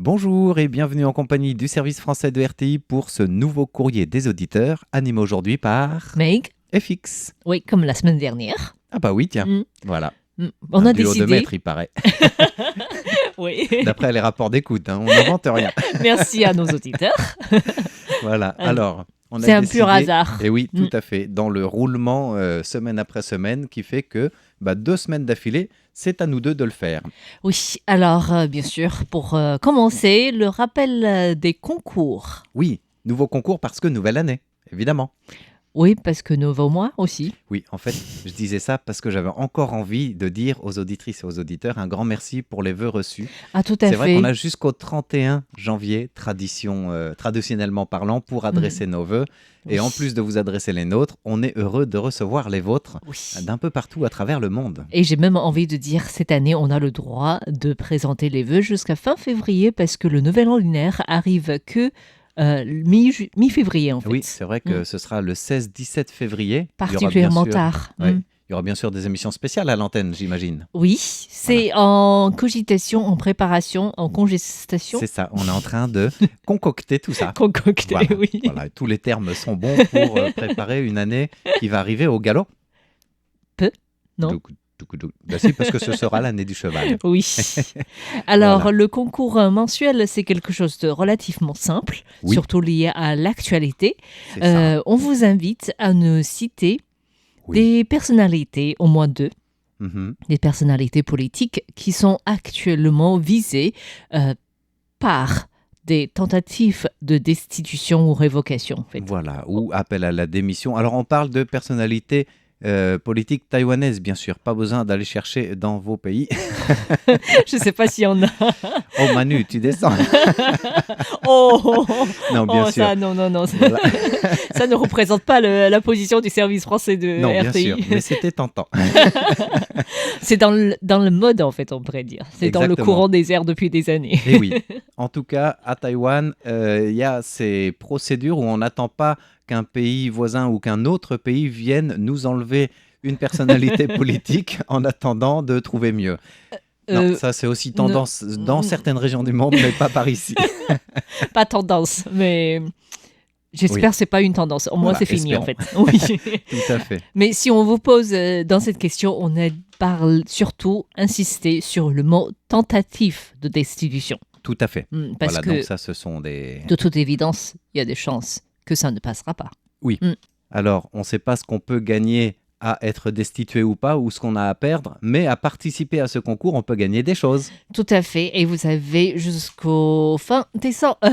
Bonjour et bienvenue en compagnie du service français de RTI pour ce nouveau courrier des auditeurs, animé aujourd'hui par Meg, FX. oui, comme la semaine dernière. Ah bah oui, tiens, Mm, voilà. On Un a duo de décidé. maîtres, il paraît. Oui. D'après les rapports d'écoute, on n'invente rien. Merci à nos auditeurs. Voilà, alors, on a C'est un décidé... pur hasard. Et oui, tout à fait, dans le roulement semaine après semaine qui fait que 2 semaines d'affilée, c'est à nous deux de le faire. Oui, alors bien sûr, pour commencer, le rappel des concours. Oui, nouveau concours parce que nouvelle année, évidemment. Oui, parce que nouveau mois aussi. Oui, en fait, je disais ça parce que j'avais encore envie de dire aux auditrices et aux auditeurs un grand merci pour les vœux reçus. Ah, tout à C'est fait. vrai qu'on a jusqu'au 31 janvier, traditionnellement parlant, pour adresser nos vœux. Et en plus de vous adresser les nôtres, on est heureux de recevoir les vôtres d'un peu partout à travers le monde. Et j'ai même envie de dire, cette année, on a le droit de présenter les vœux jusqu'à fin février parce que le nouvel an lunaire arrive que mi-février en fait. Oui, c'est vrai que ce sera le 16-17 février. Particulièrement tard. Il y aura bien sûr des émissions spéciales à l'antenne, j'imagine. Oui, c'est en cogitation, en préparation, en congestation. C'est ça, on est en train de concocter tout ça. Concocter, Voilà, oui. voilà, tous les termes sont bons pour préparer une année qui va arriver au galop. Non. Ben si, parce que ce sera l'année du cheval. Oui. Alors, Voilà. le concours mensuel, c'est quelque chose de relativement simple, Oui. surtout lié à l'actualité. C'est ça. On vous invite à nous citer des personnalités, au moins deux, des personnalités politiques qui sont actuellement visées par des tentatives de destitution ou révocation. En fait. Voilà, ou appel à la démission. Alors, on parle de personnalités politiques taïwanaises, bien sûr. Pas besoin d'aller chercher dans vos pays. Je ne sais pas s'il y en a. Oh, Manu, tu descends. Oh, Non, bien sûr. Ça, non. Voilà. Ça ne représente pas la position du service français de Non, bien RTI. sûr, mais c'était tentant. C'est dans le mode, en fait, on pourrait dire. C'est dans le Exactement. courant des airs depuis des années. Et oui, en tout cas, à Taïwan, il y a ces procédures où on n'attend pas qu'un pays voisin ou qu'un autre pays vienne nous enlever une personnalité politique en attendant de trouver mieux. Non, ça c'est aussi tendance dans certaines régions du monde, mais pas par ici. Pas tendance, mais j'espère que c'est pas une tendance. Au moins, Voilà, c'est fini, espérons. en fait. Oui. Tout à fait. Mais si on vous pose dans cette question, on parle surtout insister sur le mot tentative de destitution. Tout à fait. Parce Voilà, que, donc ça, ce sont des... de toute évidence, il y a des chances que ça ne passera pas. Oui. Alors, on ne sait pas ce qu'on peut gagner à être destitué ou pas, ou ce qu'on a à perdre, mais à participer à ce concours, on peut gagner des choses. Tout à fait. Et vous avez jusqu'au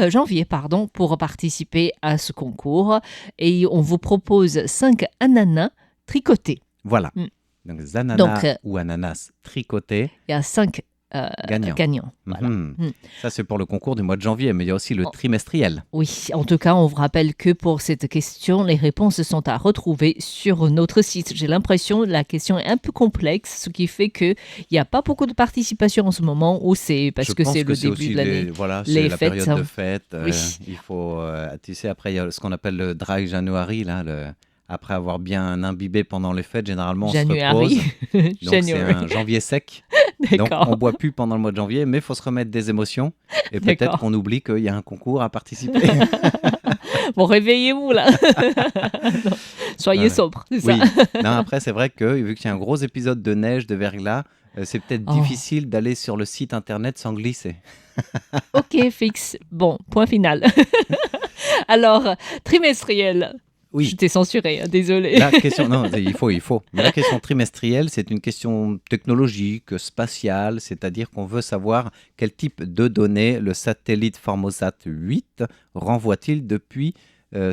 janvier pour participer à ce concours. Et on vous propose 5 ananas tricotés. Voilà. Donc, ananas ou ananas tricotés. Il y a 5 gagnants. Voilà. Ça, c'est pour le concours du mois de janvier, mais il y a aussi le trimestriel. Oui, en tout cas, on vous rappelle que pour cette question, les réponses sont à retrouver sur notre site. J'ai l'impression que la question est un peu complexe, ce qui fait qu'il n'y a pas beaucoup de participation en ce moment, ou c'est parce que c'est le début de l'année. Voilà, les c'est la fêtes, période de fête. Oui. Il faut, tu sais, après, il y a ce qu'on appelle le dry January, là, après avoir bien imbibé pendant les fêtes, généralement, on se repose. Donc, c'est un janvier sec. Donc, on ne boit plus pendant le mois de janvier, mais il faut se remettre des émotions. Et peut-être qu'on oublie qu'il y a un concours à participer. Bon, réveillez-vous, là. Non, soyez sobre, c'est ça. Oui. Non, après, c'est vrai que, vu qu'il y a un gros épisode de neige, de verglas, c'est peut-être difficile d'aller sur le site internet sans glisser. Ok, fixe. Bon, point final. Alors, trimestriel. Oui. Je t'ai censuré, désolé. La question, non, il faut. Mais la question trimestrielle, c'est une question technologique, spatiale, c'est-à-dire qu'on veut savoir quel type de données le satellite Formosat 8 renvoie-t-il depuis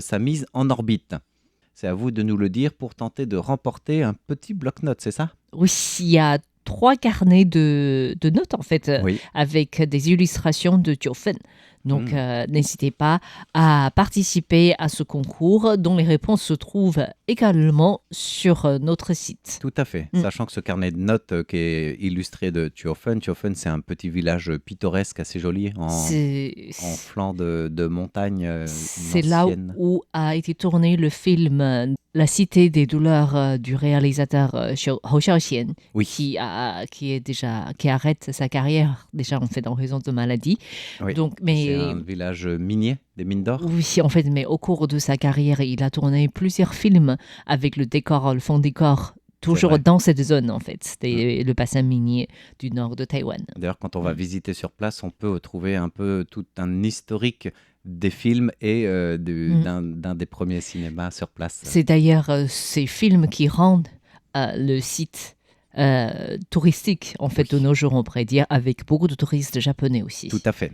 sa mise en orbite. C'est à vous de nous le dire pour tenter de remporter un petit bloc-notes, c'est ça ? Oui, il y a 3 carnets de notes, en fait, avec des illustrations de Tiofen. Donc, n'hésitez pas à participer à ce concours dont les réponses se trouvent également sur notre site. Tout à fait. Sachant que ce carnet de notes qui est illustré de Tiofen, c'est un petit village pittoresque assez joli en flanc de montagne. C'est là où a été tourné le film La Cité des douleurs du réalisateur Hou Xiaoxian, Oui. qui arrête sa carrière déjà en fait en raison de maladie. Oui. Donc, C'est un village minier, des mines d'or. Oui, en fait, mais au cours de sa carrière, il a tourné plusieurs films avec le fond décor, toujours dans cette zone en fait, c'était le bassin minier du nord de Taïwan. D'ailleurs, quand on va visiter sur place, on peut trouver un peu tout un historique des films et d'un des premiers cinémas sur place. C'est d'ailleurs ces films qui rendent le site touristique, en fait, de nos jours, on pourrait dire, avec beaucoup de touristes japonais aussi. Tout à fait.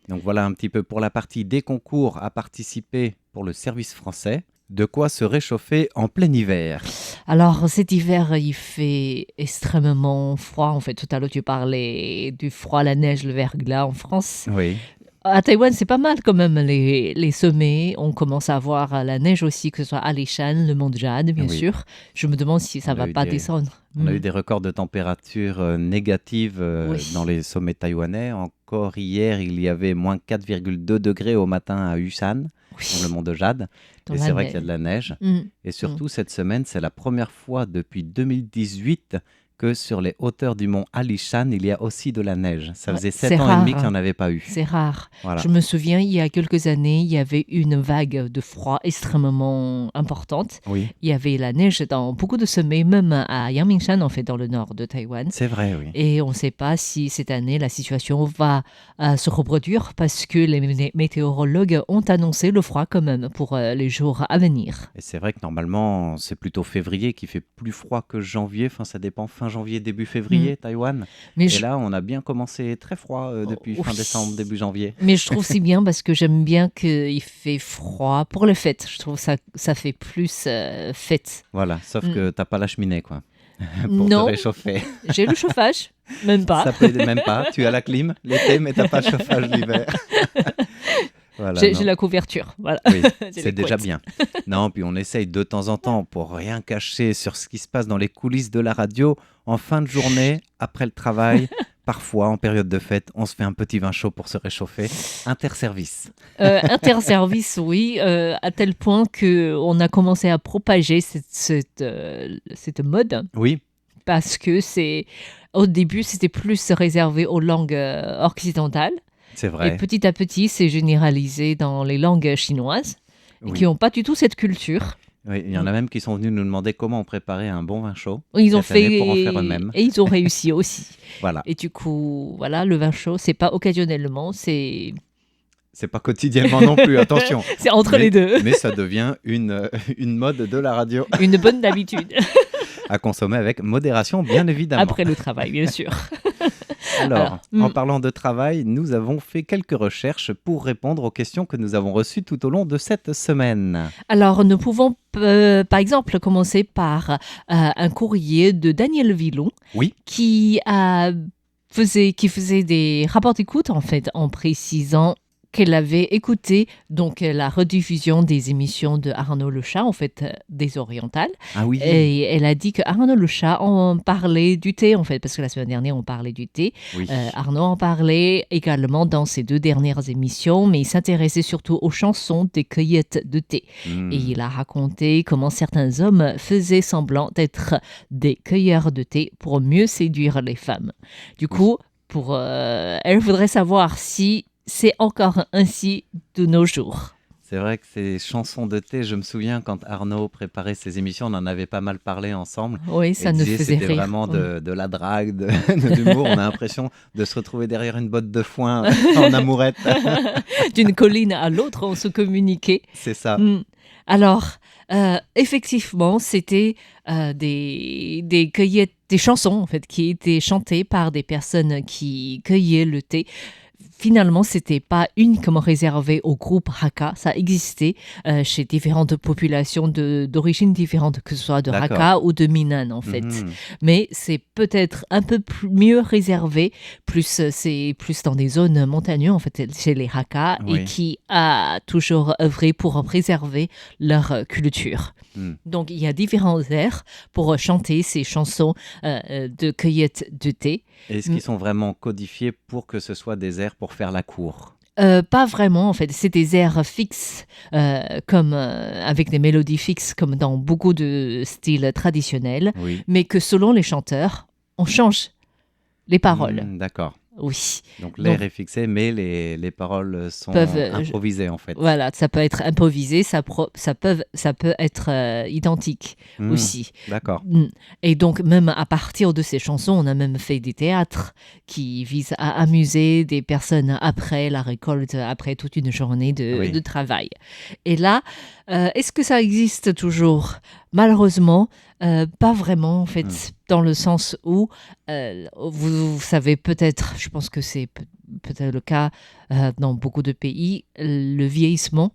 Donc voilà un petit peu pour la partie des concours à participer pour le service français. De quoi se réchauffer en plein hiver. Alors cet hiver, il fait extrêmement froid. En fait, tout à l'heure, tu parlais du froid, la neige, le verglas en France. Oui. À Taïwan, c'est pas mal quand même, les sommets. On commence à voir la neige aussi, que ce soit à Alishan, le mont Jade, bien sûr. Je me demande si ça va pas descendre. On a eu des records de température négatives dans les sommets taïwanais. Encore hier, il y avait moins 4,2 degrés au matin à Yusan, dans le mont de Jade. Et c'est vrai qu'il y a de la neige. Et surtout, cette semaine, c'est la première fois depuis 2018 que sur les hauteurs du mont Alishan, il y a aussi de la neige. Ça faisait 7 ans et demi qu'il n'y en avait pas eu. C'est rare. Voilà. Je me souviens, il y a quelques années, il y avait une vague de froid extrêmement importante. Oui. Il y avait la neige dans beaucoup de sommets, même à Yangmingshan, en fait, dans le nord de Taïwan. C'est vrai, oui. Et on ne sait pas si cette année, la situation va se reproduire parce que les météorologues ont annoncé le froid quand même pour les jours à venir. Et c'est vrai que normalement, c'est plutôt février qui fait plus froid que janvier. Enfin, ça dépend, fin janvier, début février, Taïwan. Là, on a bien commencé très froid depuis fin décembre, début janvier. Mais je trouve c'est bien parce que j'aime bien qu'il fait froid pour les fêtes. Je trouve ça fait plus fête. Voilà, sauf que t'as pas la cheminée, quoi. Pour te réchauffer. J'ai le chauffage, même pas. Ça plaît même pas. Tu as la clim l'été, mais t'as pas le chauffage l'hiver. Voilà, j'ai la couverture. Voilà. Oui, c'est déjà bien. Non, puis on essaye de temps en temps, pour rien cacher sur ce qui se passe dans les coulisses de la radio, en fin de journée, après le travail, parfois en période de fête, on se fait un petit vin chaud pour se réchauffer. Interservice. Interservice, oui, à tel point qu'on a commencé à propager cette mode. Oui. Parce que au début, c'était plus réservé aux langues occidentales. C'est vrai. Et petit à petit, c'est généralisé dans les langues chinoises, qui n'ont pas du tout cette culture. Oui, il y en a même qui sont venus nous demander comment on préparait un bon vin chaud. Ils ont fait pour en faire eux-mêmes. Et ils ont réussi aussi. Voilà. Et du coup, voilà, le vin chaud, c'est pas occasionnellement, c'est pas quotidiennement non plus, attention. C'est entre les deux. Mais ça devient une mode de la radio. Une bonne habitude. À consommer avec modération, bien évidemment. Après le travail, bien sûr. Alors, en parlant de travail, nous avons fait quelques recherches pour répondre aux questions que nous avons reçues tout au long de cette semaine. Alors, nous pouvons par exemple commencer par un courrier de Daniel Villon, qui faisait des rapports d'écoute en fait, en précisant qu'elle avait écouté donc la rediffusion des émissions de Arnaud Lechat, en fait, des Orientales. Ah oui. Et elle a dit que Arnaud Lechat en parlait du thé, en fait, parce que la semaine dernière, on parlait du thé. Oui. Arnaud en parlait également dans ses 2 dernières émissions, mais il s'intéressait surtout aux chansons des cueillettes de thé. Et il a raconté comment certains hommes faisaient semblant d'être des cueilleurs de thé pour mieux séduire les femmes. Du coup, elle voudrait savoir si c'est encore ainsi de nos jours. C'est vrai que ces chansons de thé, je me souviens quand Arnaud préparait ses émissions, on en avait pas mal parlé ensemble. Oui, ça nous faisait rire. C'était vraiment de la drague, de l'humour. On a l'impression de se retrouver derrière une botte de foin en amourette. D'une colline à l'autre, on se communiquait. C'est ça. Alors, effectivement, c'était des cueillettes, des chansons en fait, qui étaient chantées par des personnes qui cueillaient le thé. Finalement, c'était pas uniquement réservé au groupe Hakka, ça existait chez différentes populations d'origines différentes, que ce soit de Hakka ou de Minnan en fait. Mais c'est peut-être un peu mieux réservé, c'est plus dans des zones montagneuses en fait, chez les Hakka, et qui a toujours œuvré pour préserver leur culture. Donc il y a différents airs pour chanter ces chansons de cueillette de thé. Est-ce qu'ils sont vraiment codifiés pour que ce soit des airs pour faire la cour ? Pas vraiment, en fait. C'est des airs fixes, comme avec des mélodies fixes, comme dans beaucoup de styles traditionnels, Oui. mais que selon les chanteurs, on change les paroles. D'accord. Oui. Donc Donc, l'air est fixé, mais les paroles peuvent, sont improvisées en fait. voilà, ça peut être improvisé, ça peut être identique aussi. D'accord. Et donc, même à partir de ces chansons, on a même fait des théâtres qui visent à amuser des personnes après la récolte, après toute une journée Oui. de travail. Et là, est-ce que ça existe toujours? Malheureusement, pas vraiment, en fait, dans le sens où, vous savez peut-être, je pense que c'est peut-être le cas dans beaucoup de pays, le vieillissement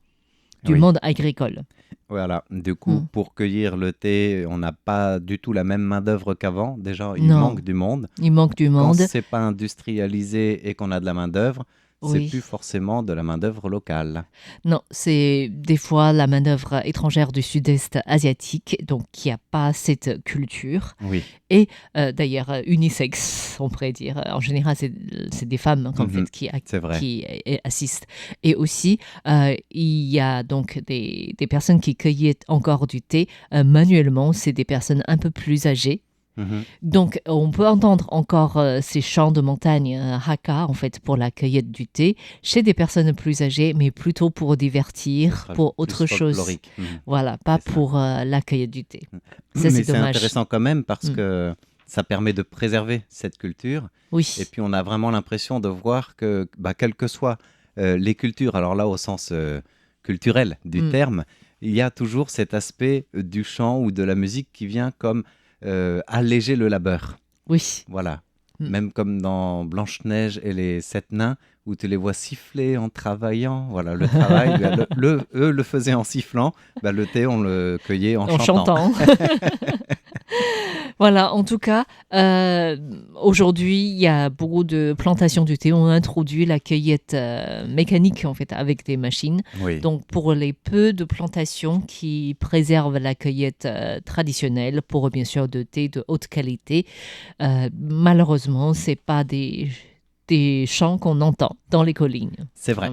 du Oui. monde agricole. Voilà. Du coup, pour cueillir le thé, on n'a pas du tout la même main-d'œuvre qu'avant. Déjà, il Non, manque du monde. il manque du Quand monde. c'est pas industrialisé et qu'on a de la main-d'œuvre, c'est Oui. plus forcément de la main-d'œuvre locale. Non, c'est des fois la main-d'œuvre étrangère du sud-est asiatique, donc qui n'a pas cette culture. Oui. Et d'ailleurs, unisexe, on pourrait dire. En général, c'est des femmes en fait, C'est vrai. qui assistent. Et aussi, il y a donc des personnes qui cueillent encore du thé manuellement. C'est des personnes un peu plus âgées. Donc, on peut entendre encore ces chants de montagne haka, en fait, pour la cueillette du thé, chez des personnes plus âgées, mais plutôt pour divertir, pour autre chose. Voilà, pas pour la cueillette du thé. Ça, Mais c'est dommage. intéressant quand même parce que ça permet de préserver cette culture. Oui. Et puis, on a vraiment l'impression de voir que, quelles que soient les cultures, alors là, au sens culturel du terme, il y a toujours cet aspect du chant ou de la musique qui vient comme alléger le labeur. Oui. Voilà. Même comme dans Blanche-Neige et les 7 nains, où tu les vois siffler en travaillant. Voilà, le travail, eux le faisaient en sifflant. Le thé, on le cueillait en chantant. Voilà, en tout cas, aujourd'hui, il y a beaucoup de plantations du thé. On a introduit la cueillette mécanique, en fait, avec des machines. Oui. Donc, pour les peu de plantations qui préservent la cueillette traditionnelle, pour bien sûr de thé de haute qualité, malheureusement, ce n'est pas des chants qu'on entend dans les collines. C'est vrai.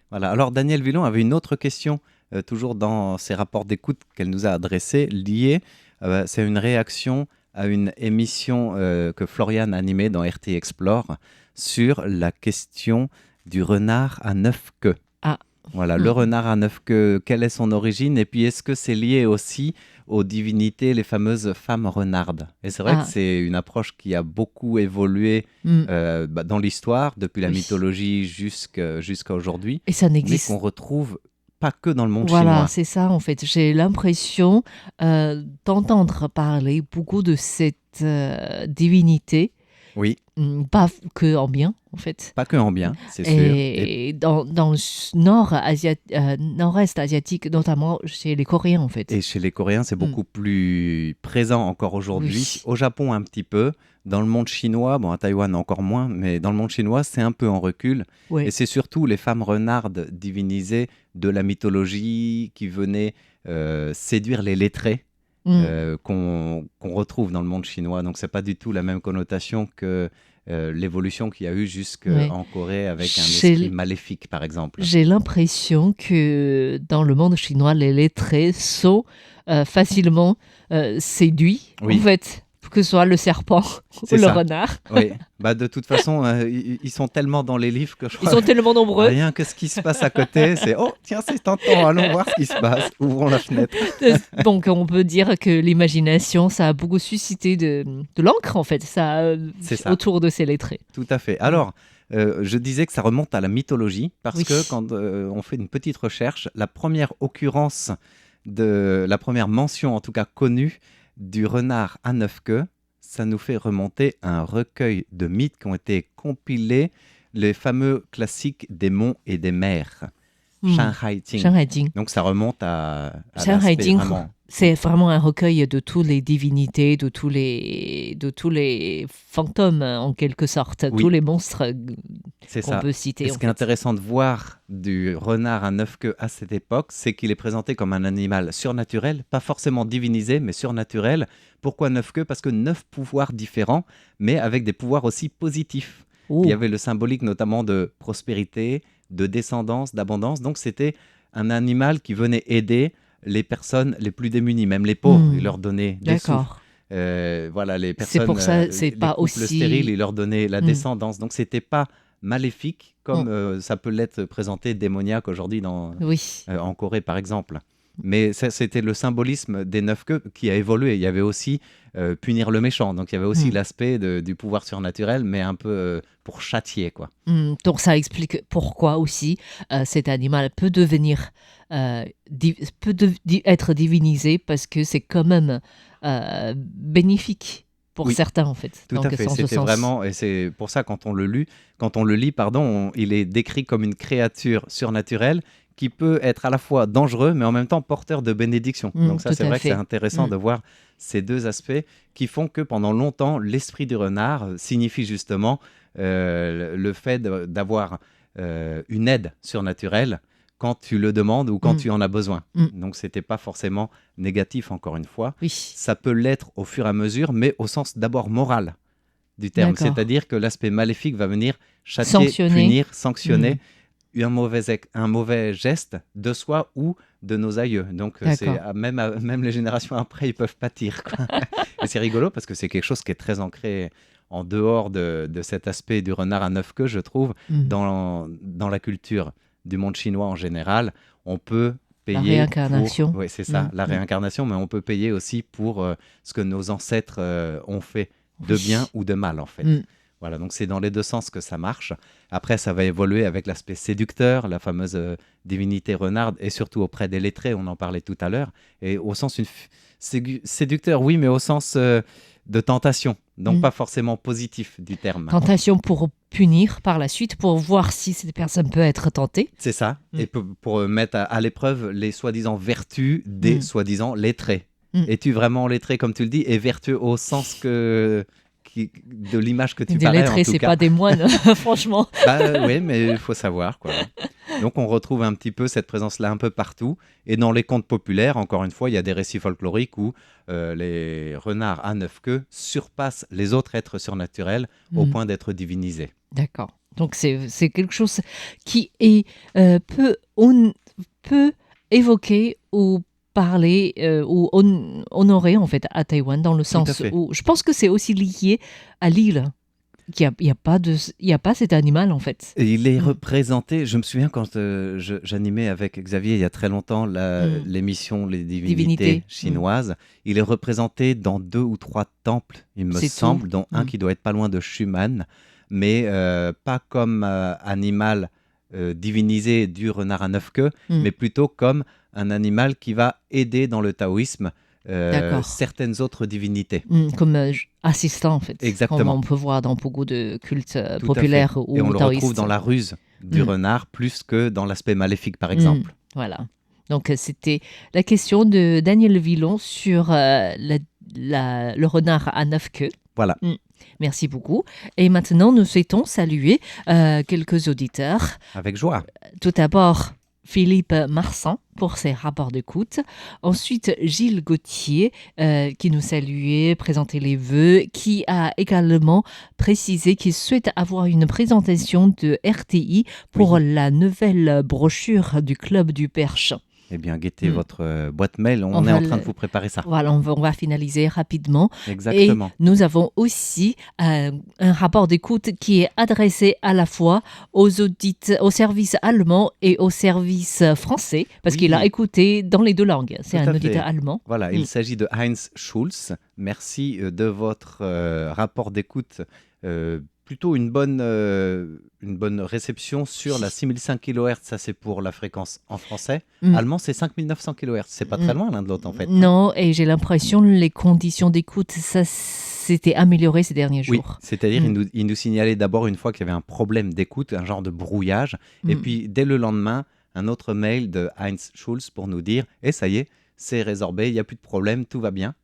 Voilà. Alors, Danielle Villon avait une autre question, toujours dans ses rapports d'écoute qu'elle nous a adressés, liée. C'est une réaction à une émission que Florian animait dans RT Explore sur la question du renard à 9 queues. Ah. Voilà, le renard à 9 queues, quelle est son origine? Et puis, est-ce que c'est lié aussi aux divinités, les fameuses femmes renardes? Et c'est vrai que c'est une approche qui a beaucoup évolué dans l'histoire, depuis la mythologie jusqu'à aujourd'hui. Et ça n'existe mais qu'on retrouve pas que dans le monde chinois. Voilà, c'est ça en fait. J'ai l'impression d'entendre parler beaucoup de cette divinité. Oui. Pas que en bien, en fait. Pas que en bien, c'est sûr. Et dans le nord-est asiatique, notamment chez les Coréens, en fait. Et chez les Coréens, c'est beaucoup plus présent encore aujourd'hui. Oui. Au Japon, un petit peu. Dans le monde chinois, à Taïwan encore moins, mais dans le monde chinois, c'est un peu en recul. Oui. Et c'est surtout les femmes renardes divinisées de la mythologie qui venaient séduire les lettrés qu'on retrouve dans le monde chinois. Donc, c'est pas du tout la même connotation que l'évolution qu'il y a eu jusqu'en Corée avec un esprit maléfique, par exemple. J'ai l'impression que dans le monde chinois, les lettrés sont facilement séduits, en fait. Que ce soit le serpent ou le renard. Oui, de toute façon, ils sont tellement dans les livres que je crois... Ils sont tellement nombreux. Rien que ce qui se passe à côté, c'est « Oh, tiens, c'est tentant, allons voir ce qui se passe, ouvrons la fenêtre. » Donc, on peut dire que l'imagination, ça a beaucoup suscité de l'encre, en fait, ça. Autour de ces lettrés. Tout à fait. Alors, je disais que ça remonte à la mythologie, parce que quand on fait une petite recherche, la première occurrence, la première mention, en tout cas connue, du renard à 9 queues, ça nous fait remonter à un recueil de mythes qui ont été compilés, les fameux classiques des monts et des mers. Shanghai Jing. Donc ça remonte à Shanghai Jing. Vraiment... C'est vraiment un recueil de toutes les divinités, de tous les fantômes en quelque sorte, tous les monstres qu'on peut citer. Et ce qui est intéressant de voir du renard à 9 queues à cette époque, c'est qu'il est présenté comme un animal surnaturel, pas forcément divinisé, mais surnaturel. Pourquoi 9 queues? Parce que 9 pouvoirs différents, mais avec des pouvoirs aussi positifs. Il y avait le symbolique notamment de prospérité, de descendance, d'abondance. Donc c'était un animal qui venait aider les personnes les plus démunies, même les pauvres, il leur donnait des sous. D'accord. Voilà, les C'est personnes, pour ça, c'est les pas couples stériles, aussi. il leur donnait la Hmm. descendance. Donc c'était pas maléfique comme ça peut l'être présenté démoniaque aujourd'hui Oui. en Corée par exemple. Mais ça, c'était le symbolisme des 9 queues qui a évolué. Il y avait aussi punir le méchant. Donc il y avait aussi Hmm. l'aspect du pouvoir surnaturel, mais un peu pour châtier, quoi. Donc ça explique pourquoi aussi cet animal peut devenir, être divinisé parce que c'est quand même bénéfique pour Oui, certains en fait. tout à Donc fait. en ce C'était sens. vraiment, et c'est pour ça quand on le lit, pardon, il est décrit comme une créature surnaturelle qui peut être à la fois dangereux, mais en même temps porteur de bénédiction. Donc ça, Tout c'est à vrai que c'est fait. intéressant de voir ces deux aspects qui font que pendant longtemps, l'esprit du renard signifie justement le fait d'avoir une aide surnaturelle quand tu le demandes ou quand tu en as besoin. Donc c'était pas forcément négatif, encore une fois. Oui, Ça peut l'être au fur et à mesure, mais au sens d'abord moral du terme. d'accord. C'est-à-dire que l'aspect maléfique va venir châtier, Sanctionner. punir, sanctionner un mauvais geste de soi ou de nos aïeux. Donc même les générations après, ils peuvent pâtir, quoi. Et c'est rigolo parce que c'est quelque chose qui est très ancré en dehors de cet aspect du renard à 9 queues, je trouve, dans la culture du monde chinois en général. On peut payer la réincarnation. Oui, c'est ça, la réincarnation, mais on peut payer aussi pour ce que nos ancêtres ont fait de bien ou de mal, en fait. Voilà, donc c'est dans les deux sens que ça marche. Après, ça va évoluer avec l'aspect séducteur, la fameuse divinité renarde, et surtout auprès des lettrés, on en parlait tout à l'heure, et au sens séducteur, oui, mais au sens de tentation, donc pas forcément positif du terme. Tentation pour punir par la suite, pour voir si cette personne peut être tentée. C'est ça, et pour mettre à l'épreuve les soi-disant vertus des soi-disant lettrés. Es-tu vraiment lettré, comme tu le dis, et vertueux au sens de l'image que tu parais, en lettrés, tout c'est cas. pas des moines, franchement. Oui, mais il faut savoir, quoi. Donc on retrouve un petit peu cette présence-là un peu partout. Et dans les contes populaires, encore une fois, il y a des récits folkloriques où les renards à 9 queues surpassent les autres êtres surnaturels au point d'être divinisés. D'accord. Donc c'est quelque chose qui est peut évoquer ou parler ou honorer en fait à Taïwan, dans le sens où je pense que c'est aussi lié à l'île. Il n'y a pas cet animal en fait. Et il est représenté, je me souviens quand j'animais avec Xavier il y a très longtemps l'émission Les Divinités chinoises, il est représenté dans 2 ou 3 temples, il me semble, dont un qui doit être pas loin de Xuman, mais pas comme animal divinisé du renard à 9 queues, mais plutôt comme un animal qui va aider dans le taoïsme certaines autres divinités. Comme assistant en fait. Exactement. Comme on peut voir dans beaucoup de cultes populaires ou taoïstes. Et on le retrouve dans la ruse du renard plus que dans l'aspect maléfique, par exemple. Voilà. Donc c'était la question de Daniel Villon sur le renard à 9 queues. Voilà. Merci beaucoup. Et maintenant, nous souhaitons saluer quelques auditeurs. Avec joie. Tout d'abord, Philippe Marsan pour ses rapports d'écoute. Ensuite, Gilles Gauthier qui nous saluait, présentait les vœux, qui a également précisé qu'il souhaite avoir une présentation de RTI pour la nouvelle brochure du Club du Perche. Eh bien, guettez votre boîte mail. On est en train de vous préparer ça. Voilà, on va finaliser rapidement. Exactement. Et nous avons aussi un rapport d'écoute qui est adressé à la fois au service allemand et au service français, parce qu'il a écouté dans les 2 langues. C'est un auditeur allemand. Voilà, il s'agit de Heinz Schulz. Merci de votre rapport d'écoute. Plutôt une bonne réception sur la 6005 kHz, ça c'est pour la fréquence en français. Allemand, c'est 5900 kHz. C'est pas très loin l'un de l'autre en fait. Non, et j'ai l'impression que les conditions d'écoute, ça s'était amélioré ces derniers jours. Oui, c'est-à-dire il nous signalait d'abord une fois qu'il y avait un problème d'écoute, un genre de brouillage. Et puis dès le lendemain, un autre mail de Heinz Schulz pour nous dire « Et ça y est, c'est résorbé, il n'y a plus de problème, tout va bien ».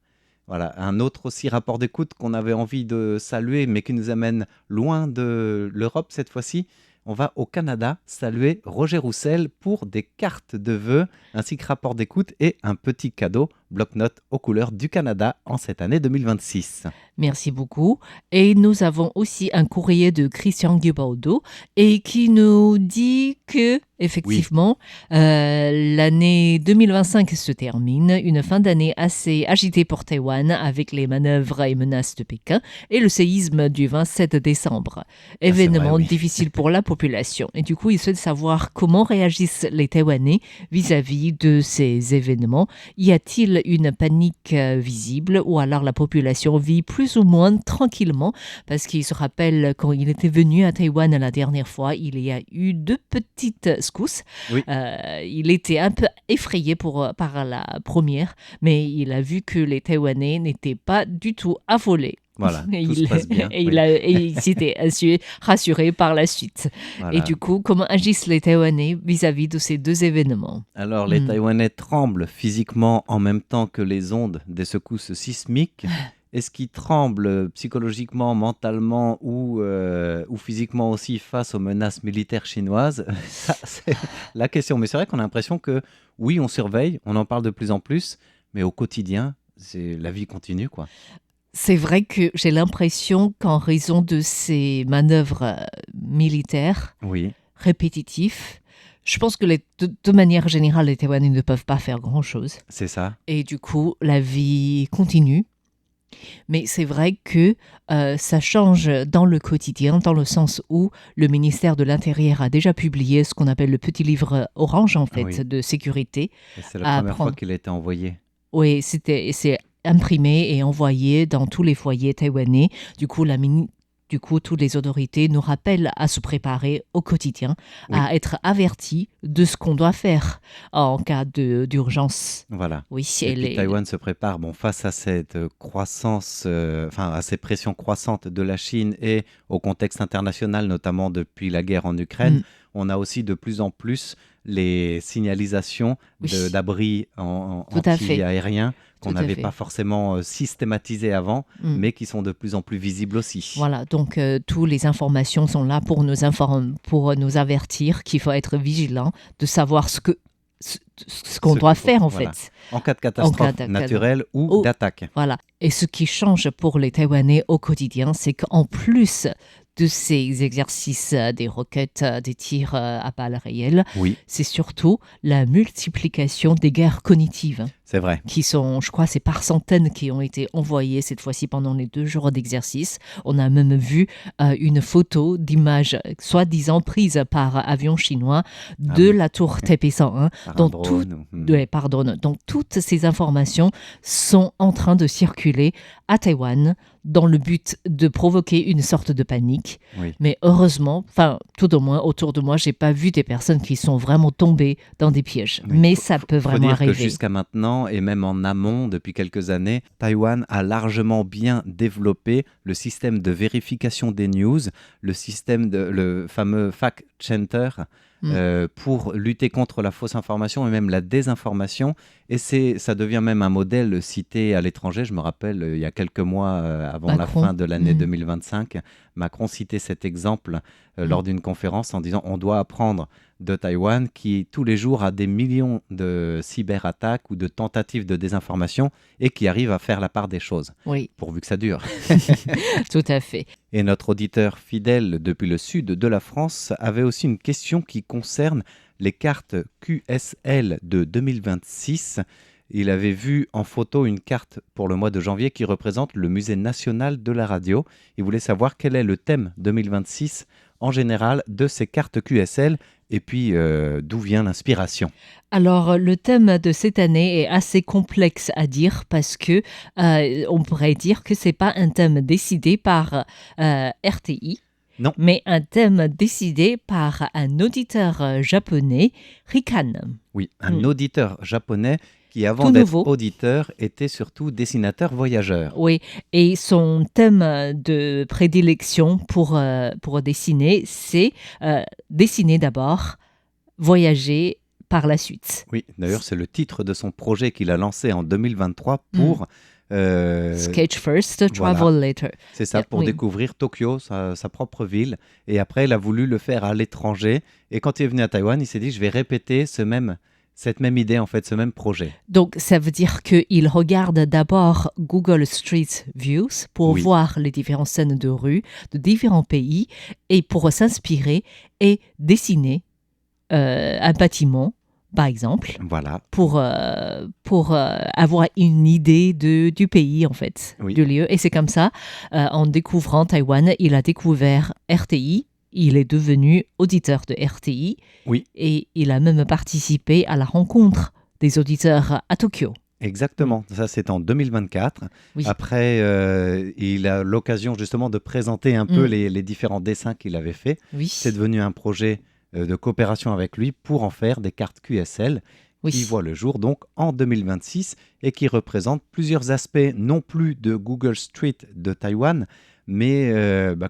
Voilà, un autre aussi rapport d'écoute qu'on avait envie de saluer, mais qui nous amène loin de l'Europe cette fois-ci. On va au Canada saluer Roger Roussel pour des cartes de vœux, ainsi que rapport d'écoute et un petit cadeau bloc-notes aux couleurs du Canada en cette année 2026. Merci beaucoup. Et nous avons aussi un courrier de Christian Guibaldo et qui nous dit que, effectivement, l'année 2025 se termine, une fin d'année assez agitée pour Taïwan avec les manœuvres et menaces de Pékin et le séisme du 27 décembre. Événement difficile pour la population. Et du coup, il souhaite savoir comment réagissent les Taïwanais vis-à-vis de ces événements. Y a-t-il une panique visible ou alors la population vit plus ou moins tranquillement, parce qu'il se rappelle quand il était venu à Taïwan la dernière fois, il y a eu 2 petites secousses. Oui. Il était un peu effrayé par la première, mais il a vu que les Taïwanais n'étaient pas du tout affolés. Voilà, tout se passe bien. Et il s'était rassuré par la suite. Voilà. Et du coup, comment agissent les Taïwanais vis-à-vis de ces 2 événements? Alors, les Taïwanais tremblent physiquement en même temps que les ondes des secousses sismiques. Est-ce qu'ils tremblent psychologiquement, mentalement ou physiquement aussi face aux menaces militaires chinoises? Ça, c'est la question. Mais c'est vrai qu'on a l'impression que, oui, on surveille, on en parle de plus en plus, mais au quotidien, la vie continue, quoi. C'est vrai que j'ai l'impression qu'en raison de ces manœuvres militaires répétitives, je pense que de manière générale, les Taïwanais ne peuvent pas faire grand-chose. C'est ça. Et du coup, la vie continue. Mais c'est vrai que ça change dans le quotidien, dans le sens où le ministère de l'Intérieur a déjà publié ce qu'on appelle le petit livre orange, en fait, de sécurité. Et c'est la première fois qu'il a été envoyé. Oui, c'est imprimé et envoyé dans tous les foyers taïwanais. Du coup, toutes les autorités nous rappellent à se préparer au quotidien, à être avertis de ce qu'on doit faire en cas d'urgence. Voilà. Oui, et puis Taïwan se prépare face à cette croissance, à ces pressions croissantes de la Chine et au contexte international, notamment depuis la guerre en Ukraine. On a aussi de plus en plus les signalisations d'abris anti-aériens qu'on n'avait pas forcément systématisés avant, mais qui sont de plus en plus visibles aussi. Voilà, donc toutes les informations sont là pour nous avertir qu'il faut être vigilant, de savoir ce qu'on doit faire, en fait. En cas de catastrophe naturelle ou d'attaque. Voilà. Et ce qui change pour les Taïwanais au quotidien, c'est qu'en plus de ces exercices des roquettes, des tirs à balles réelles, c'est surtout la multiplication des guerres cognitives. C'est vrai. Qui sont, je crois, c'est par centaines qui ont été envoyées cette fois-ci pendant les 2 jours d'exercice. On a même vu une photo d'image soi-disant prise par avion chinois de la tour Taipei 101. Donc toutes ces informations sont en train de circuler à Taïwan dans le but de provoquer une sorte de panique. Mais heureusement, tout au moins autour de moi, j'ai pas vu des personnes qui sont vraiment tombées dans des pièges. Mais ça peut vraiment arriver. Que jusqu'à maintenant, et même en amont depuis quelques années, Taïwan a largement bien développé le système de vérification des news, le fameux fact center, pour lutter contre la fausse information et même la désinformation. Et ça devient même un modèle cité à l'étranger. Je me rappelle, il y a quelques mois, avant la fin de l'année 2025, Macron citait cet exemple lors d'une conférence en disant « On doit apprendre de Taïwan qui, tous les jours, a des millions de cyberattaques ou de tentatives de désinformation et qui arrive à faire la part des choses. » Pourvu que ça dure. Tout à fait. Et notre auditeur fidèle depuis le sud de la France avait aussi une question qui concerne les cartes QSL de 2026. Il avait vu en photo une carte pour le mois de janvier qui représente le Musée national de la radio. Il voulait savoir quel est le thème 2026 en général de ces cartes QSL et puis d'où vient l'inspiration. Alors, le thème de cette année est assez complexe à dire parce que on pourrait dire que ce n'est pas un thème décidé par RTI. Non. Mais un thème décidé par un auditeur japonais, Rikan. Oui, un auditeur japonais qui, avant d'être auditeur, était surtout dessinateur voyageur. Oui, et son thème de prédilection pour dessiner, c'est dessiner d'abord, voyager par la suite. Oui, d'ailleurs, c'est le titre de son projet qu'il a lancé en 2023 pour... Sketch first, travel later. C'est ça, pour découvrir Tokyo, sa propre ville. Et après, il a voulu le faire à l'étranger. Et quand il est venu à Taïwan, il s'est dit, je vais répéter Cette même idée, en fait, ce même projet. Donc, ça veut dire qu'il regarde d'abord Google Street Views pour voir les différentes scènes de rue de différents pays et pour s'inspirer et dessiner un bâtiment, par exemple, pour avoir une idée du pays, en fait, du lieu. Et c'est comme ça, en découvrant Taïwan, il a découvert RTI. Il est devenu auditeur de RTI et il a même participé à la rencontre des auditeurs à Tokyo. Exactement, ça c'est en 2024. Après, il a l'occasion justement de présenter un peu les différents dessins qu'il avait faits. C'est devenu un projet de coopération avec lui pour en faire des cartes QSL qui voient le jour donc en 2026 et qui représentent plusieurs aspects non plus de Google Street de Taïwan, mais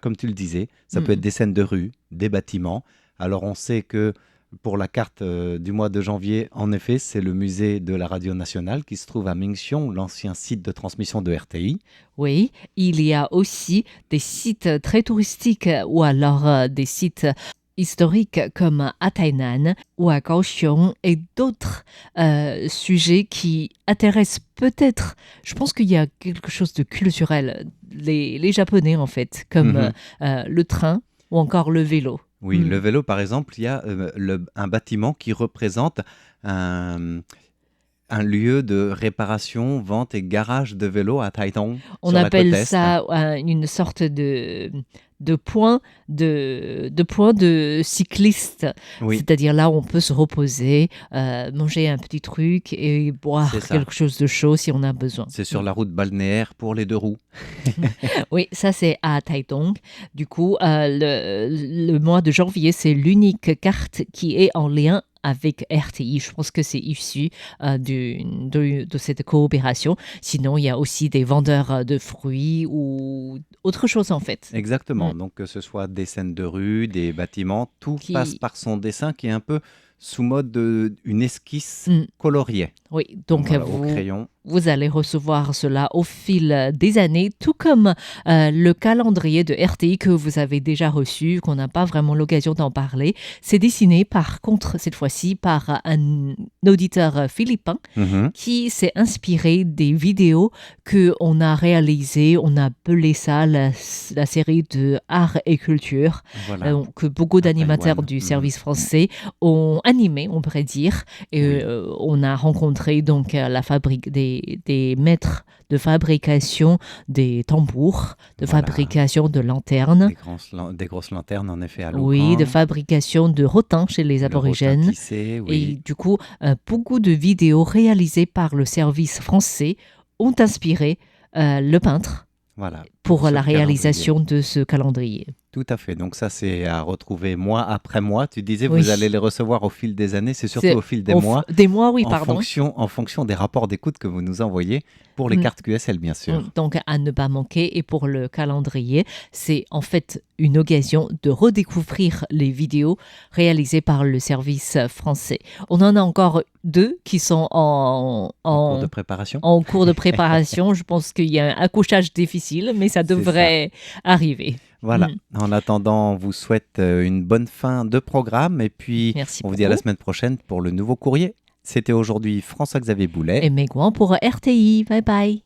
comme tu le disais, ça peut être des scènes de rue, des bâtiments. Alors on sait que pour la carte du mois de janvier, en effet, c'est le musée de la radio nationale qui se trouve à Minxiong, l'ancien site de transmission de RTI. Oui, il y a aussi des sites très touristiques ou alors des sites historiques comme à Tainan ou à Kaohsiung et d'autres sujets qui intéressent peut-être, je pense qu'il y a quelque chose de culturel, les Japonais en fait, comme le train ou encore le vélo. Oui, le vélo par exemple, il y a un bâtiment qui représente un lieu de réparation, vente et garage de vélos à Taitung. On appelle ça une sorte de point de cycliste. C'est-à-dire là où on peut se reposer, manger un petit truc et boire quelque chose de chaud si on a besoin. C'est sur la route balnéaire pour les 2 roues. Oui, ça c'est à Taitung. Du coup, le mois de janvier, c'est l'unique carte qui est en lien avec RTI. Je pense que c'est issu de cette coopération. Sinon, il y a aussi des vendeurs de fruits ou autre chose en fait. Exactement. Donc que ce soit des scènes de rue, des bâtiments, tout passe par son dessin qui est un peu sous mode une esquisse coloriée. Oui, donc voilà, au crayon. Vous allez recevoir cela au fil des années, tout comme le calendrier de RTI que vous avez déjà reçu, qu'on n'a pas vraiment l'occasion d'en parler. C'est dessiné par contre, cette fois-ci, par un auditeur philippin qui s'est inspiré des vidéos qu'on a réalisées. On a appelé ça la série de art et culture, que beaucoup d'animateurs du service français ont animé, on pourrait dire. Et on a rencontré donc la fabrique des maîtres de fabrication des tambours, de fabrication de lanternes. Des grosses lanternes, en effet, à Loucan. Oui, de fabrication de rotins chez les aborigènes. Tissé, Et du coup, beaucoup de vidéos réalisées par le service français ont inspiré le peintre pour la réalisation de ce calendrier. Tout à fait. Donc ça, c'est à retrouver mois après mois. Tu disais, vous allez les recevoir au fil des années. C'est surtout au fil des mois. Des mois, oui, pardon. En fonction des rapports d'écoute que vous nous envoyez pour les cartes QSL, bien sûr. Donc, à ne pas manquer. Et pour le calendrier, c'est en fait une occasion de redécouvrir les vidéos réalisées par le service français. On en a encore 2 qui sont en cours de préparation. En cours de préparation. Je pense qu'il y a un accouchage difficile, mais ça devrait arriver. Voilà. En attendant, on vous souhaite une bonne fin de programme et puis on vous dit à la semaine prochaine pour le nouveau courrier. C'était aujourd'hui François-Xavier Boulet et Megouan pour RTI. Bye bye.